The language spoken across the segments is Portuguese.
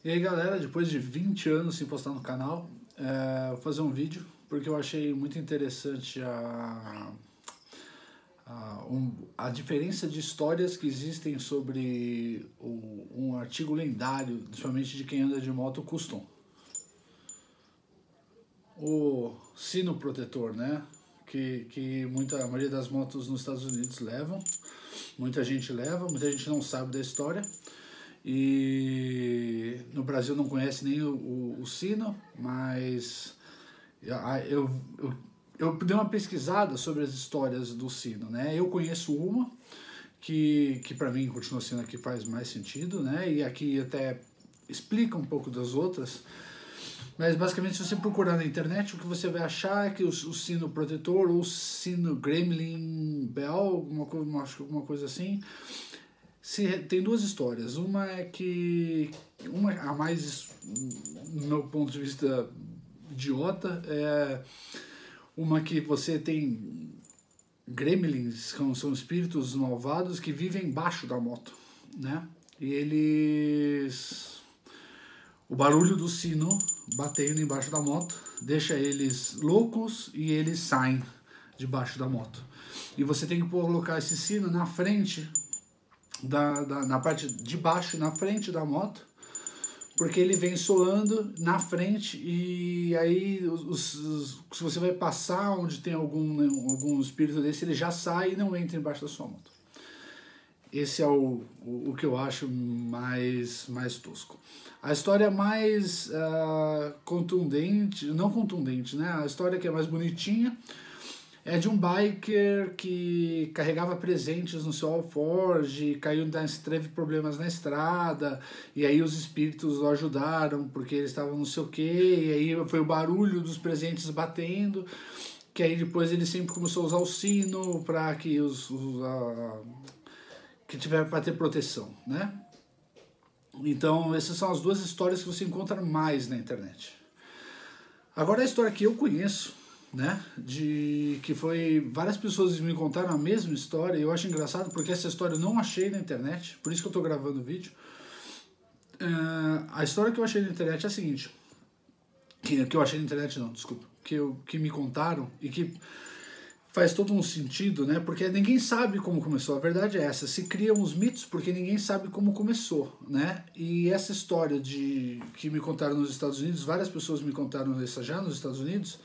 E aí galera, depois de 20 anos sem postar no canal, vou fazer um vídeo porque eu achei muito interessante a diferença de histórias que existem sobre um artigo lendário, principalmente de quem anda de moto custom. O sino protetor, né? Que a maioria das motos nos Estados Unidos levam, muita gente leva, muita gente não sabe da história. E no Brasil não conhece nem o sino, mas eu dei uma pesquisada sobre as histórias do sino, né? Eu conheço uma que para mim continua sendo a que faz mais sentido, né? E aqui até explica um pouco das outras. Mas basicamente, se você procurar na internet, o que você vai achar é que o sino protetor, ou sino Gremlin Bell, alguma coisa assim, tem duas histórias. Uma é que, a mais, no meu ponto de vista idiota, é uma que você tem gremlins, são espíritos malvados que vivem embaixo da moto, né? E o barulho do sino batendo embaixo da moto deixa eles loucos e eles saem debaixo da moto. E você tem que colocar esse sino na frente, na parte de baixo, na frente da moto, porque ele vem soando na frente e aí se você vai passar onde tem algum espírito desse, ele já sai e não entra embaixo da sua moto. Esse é o que eu acho mais tosco. A história mais contundente, não contundente, né? A história que é mais bonitinha é de um biker que carregava presentes no seu alforge, teve problemas na estrada, e aí os espíritos o ajudaram porque eles estavam não sei o que, e aí foi o barulho dos presentes batendo, que aí depois ele sempre começou a usar o sino para que que tiver para ter proteção, né? Então essas são as duas histórias que você encontra mais na internet. Agora a história que eu conheço, né, que foi várias pessoas me contaram a mesma história, e eu acho engraçado porque essa história eu não achei na internet, por isso que eu estou gravando o vídeo. A história que eu achei na internet é a seguinte, que eu achei na internet não, desculpa, que me contaram e que faz todo um sentido, né? Porque ninguém sabe como começou. A verdade é essa. Se criam os mitos porque ninguém sabe como começou, né? E essa história que me contaram nos Estados Unidos, várias pessoas me contaram essa já nos Estados Unidos,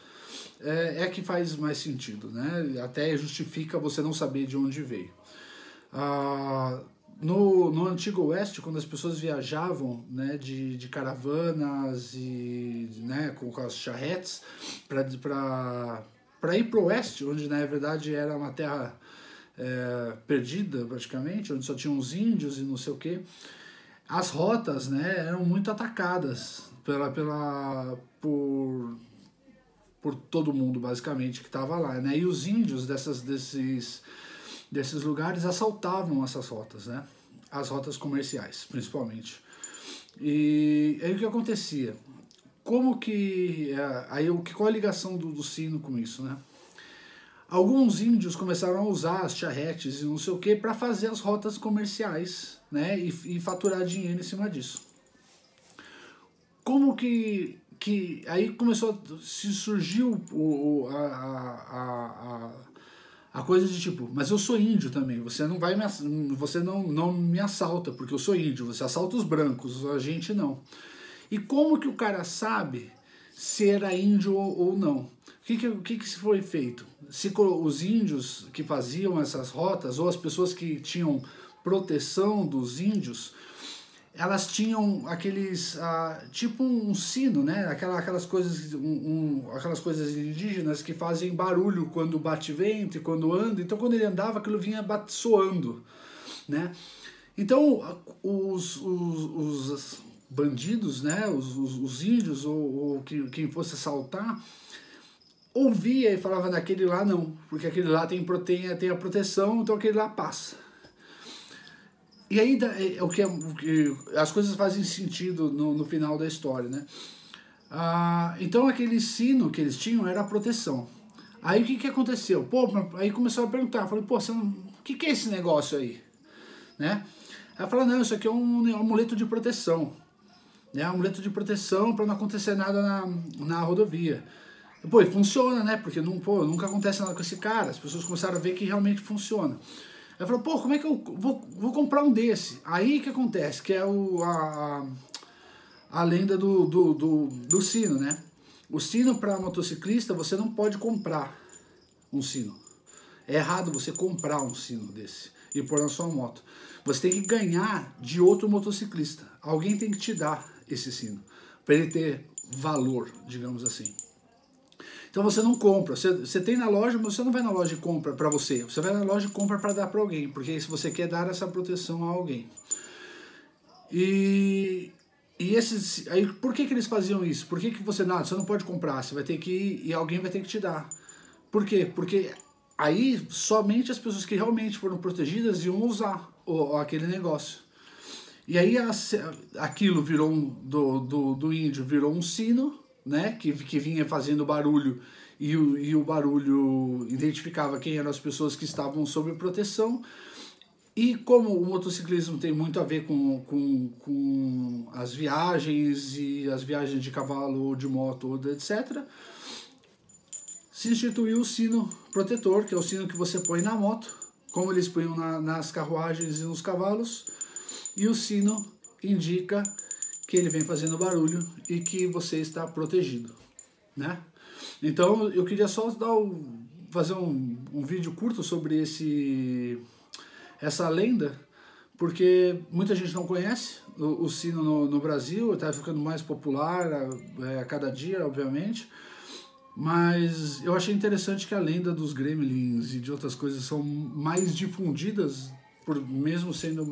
é que faz mais sentido, né? Até justifica você não saber de onde veio. No Antigo Oeste, quando as pessoas viajavam, né, de caravanas e, né, com as charretes para ir para o oeste, onde na verdade era uma terra perdida praticamente, onde só tinham os índios e não sei o que, as rotas, né, eram muito atacadas por todo mundo basicamente que estava lá, né, e os índios desses lugares assaltavam essas rotas, né, as rotas comerciais principalmente. E aí o que acontecia? Qual a ligação do sino com isso, né? Alguns índios começaram a usar as charretes e não sei o que para fazer as rotas comerciais, né? E faturar dinheiro em cima disso. Como que aí começou se surgiu a coisa de tipo, mas eu sou índio também, você não me assalta porque eu sou índio, você assalta os brancos, a gente não. E como que o cara sabe se era índio ou não? O que se foi feito? Os índios que faziam essas rotas, ou as pessoas que tinham proteção dos índios, elas tinham aqueles, tipo um sino, né? Aquelas coisas indígenas que fazem barulho quando bate vento e quando anda. Então quando ele andava, aquilo vinha soando, né? Então os bandidos, né, os índios ou quem fosse assaltar, ouvia e falava daquele lá não, porque aquele lá tem a proteção, então aquele lá passa. E aí as coisas fazem sentido no final da história, né? Então aquele sino que eles tinham era a proteção. Aí o que aconteceu? Pô, aí começou a perguntar, falei, pô, o que é esse negócio aí? Né? Ela falou, não, isso aqui é um amuleto de proteção. né? Amuleto de proteção para não acontecer nada na rodovia. Pô, e funciona, né? Porque nunca acontece nada com esse cara. As pessoas começaram a ver que realmente funciona. Aí falou, pô, como é que eu vou comprar um desse? Aí que acontece, que é a lenda do sino, né? O sino para motociclista, você não pode comprar um sino. É errado você comprar um sino desse e pôr na sua moto. Você tem que ganhar de outro motociclista. Alguém tem que te dar esse sino, para ele ter valor, digamos assim. Então você não compra, você tem na loja, mas você não vai na loja e compra para você. Você vai na loja e compra para dar para alguém, porque se você quer dar essa proteção a alguém. E aí, por que eles faziam isso? Por que você não pode comprar? Você vai ter que ir e alguém vai ter que te dar. Por quê? Porque aí somente as pessoas que realmente foram protegidas iam usar aquele negócio. E aí aquilo virou do índio virou um sino, né, que vinha fazendo barulho e o barulho identificava quem eram as pessoas que estavam sob proteção. E como o motociclismo tem muito a ver com as viagens e as viagens de cavalo ou de moto, ou etc., se instituiu o sino protetor, que é o sino que você põe na moto, como eles punham nas carruagens e nos cavalos, e o sino indica que ele vem fazendo barulho e que você está protegido, né? Então eu queria só fazer um vídeo curto sobre essa lenda, porque muita gente não conhece o sino no Brasil, está ficando mais popular a cada dia, obviamente, mas eu achei interessante que a lenda dos gremlins e de outras coisas são mais difundidas, mesmo sendo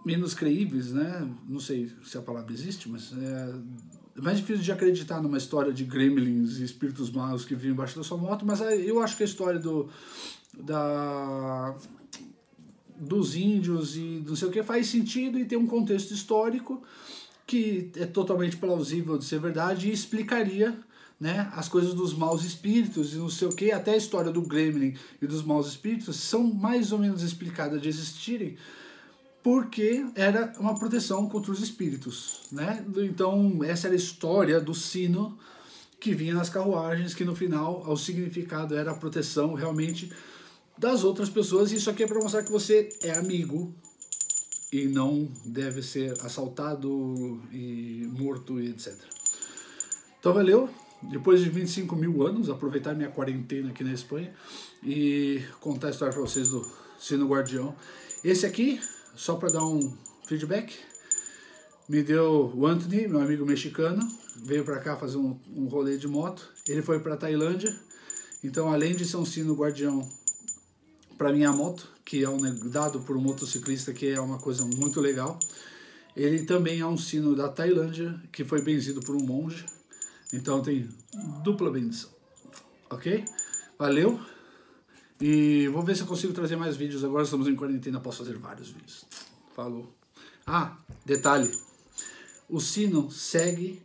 menos creíveis, né? Não sei se a palavra existe, mas é mais difícil de acreditar numa história de gremlins e espíritos maus que vivem embaixo da sua moto, mas eu acho que a história dos índios e não sei o que faz sentido e tem um contexto histórico que é totalmente plausível de ser verdade e explicaria, né, as coisas dos maus espíritos e não sei o que, até a história do gremlin e dos maus espíritos são mais ou menos explicadas de existirem porque era uma proteção contra os espíritos, né? Então essa era a história do sino que vinha nas carruagens, que no final o significado era a proteção realmente das outras pessoas, e isso aqui é para mostrar que você é amigo e não deve ser assaltado e morto e etc. Então valeu, depois de 25 mil anos, aproveitar minha quarentena aqui na Espanha e contar a história para vocês do sino guardião. Esse aqui, só para dar um feedback, me deu o Anthony, meu amigo mexicano, veio para cá fazer um rolê de moto, ele foi para Tailândia, então além de ser um sino guardião para minha moto, que é dado por um motociclista, que é uma coisa muito legal, ele também é um sino da Tailândia, que foi benzido por um monge, então tem dupla bendição, ok? Valeu, e vou ver se eu consigo trazer mais vídeos, agora estamos em quarentena, posso fazer vários vídeos. Falou. Ah, detalhe, o sino segue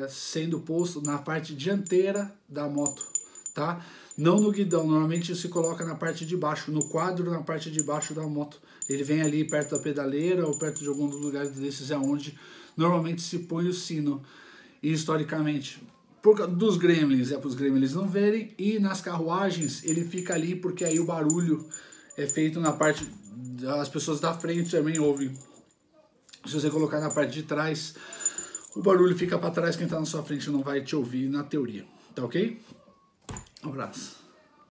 sendo posto na parte dianteira da moto, tá? Não no guidão, normalmente se coloca na parte de baixo, no quadro na parte de baixo da moto. Ele vem ali perto da pedaleira ou perto de algum dos lugares desses é onde normalmente se põe o sino. E historicamente, por causa dos gremlins, para os gremlins não verem, e nas carruagens ele fica ali porque aí o barulho é feito na parte, as pessoas da frente também ouvem. Se você colocar na parte de trás, o barulho fica para trás, quem está na sua frente não vai te ouvir na teoria, tá ok? Um abraço.